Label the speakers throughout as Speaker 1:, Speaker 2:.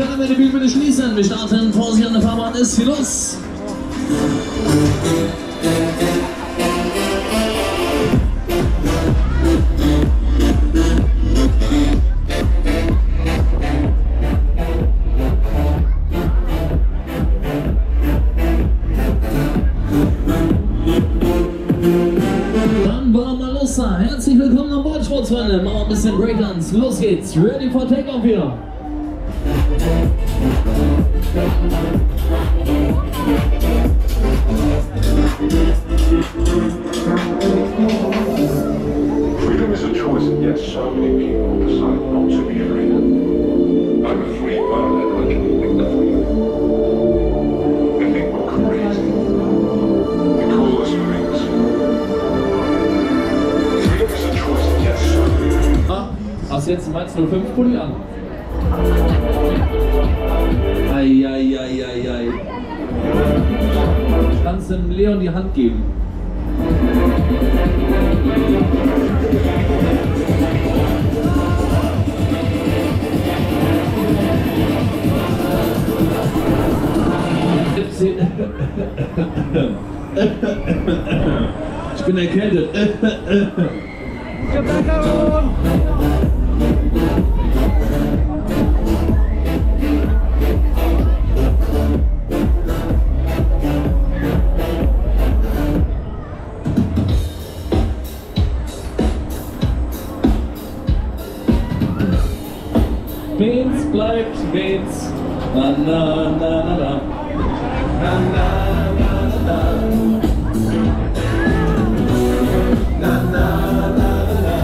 Speaker 1: können wir die Bühne bitte schließen. Wir starten, Vorsicht an der Fahrbahn ist hier los. Herzlich willkommen an Bord, Sportsfreunde. Machen wir ein bisschen Breakdance. Los geht's. Ready for Takeoff hier.
Speaker 2: Freedom is a choice, and yet so many people decide not to be free. I'm a free bird and I can think freely. They think we're crazy. They call us freaks. Freedom is a choice, and yet so many.
Speaker 1: Ah, hast jetzt Mainz 05 Pulli an? Ei. Kannst dem Leon die Hand geben? Ich bin erkältet. Mainz bleibt Mainz. Na na na na na. Na na na na na. Na na na na.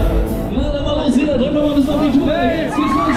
Speaker 1: Na dann mal los hier, drücken wir mal bis auf die Tour. Jetzt geht's los.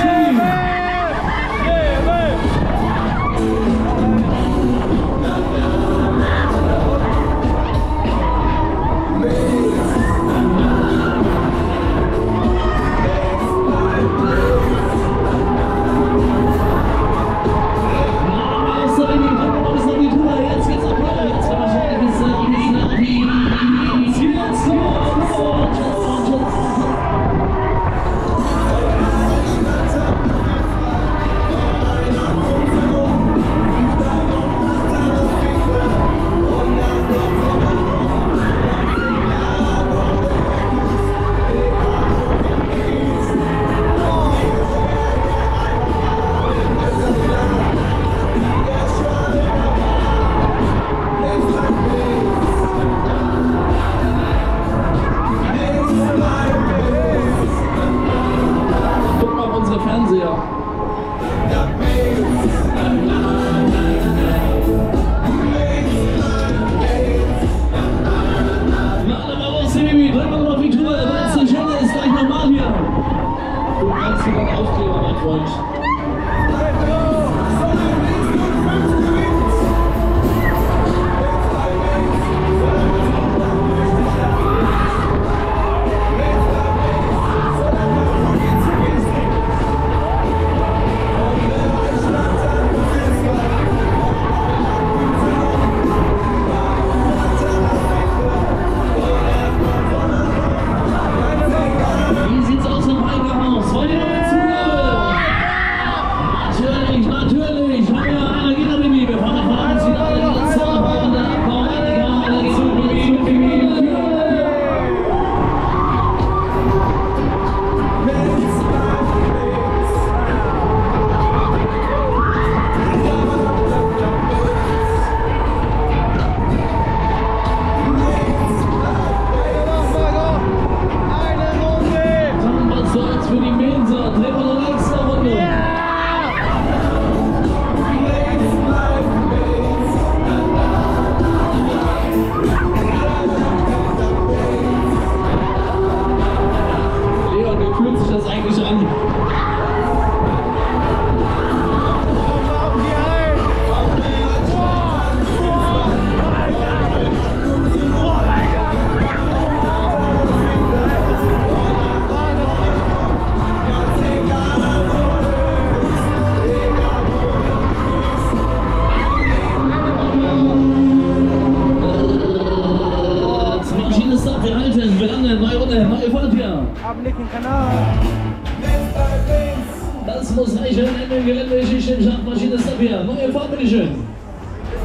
Speaker 1: Platz muss reichen, Ende Gelände, Schicht im Schacht, Maschine ist ab hier. Neue Fahrt, bitteschön.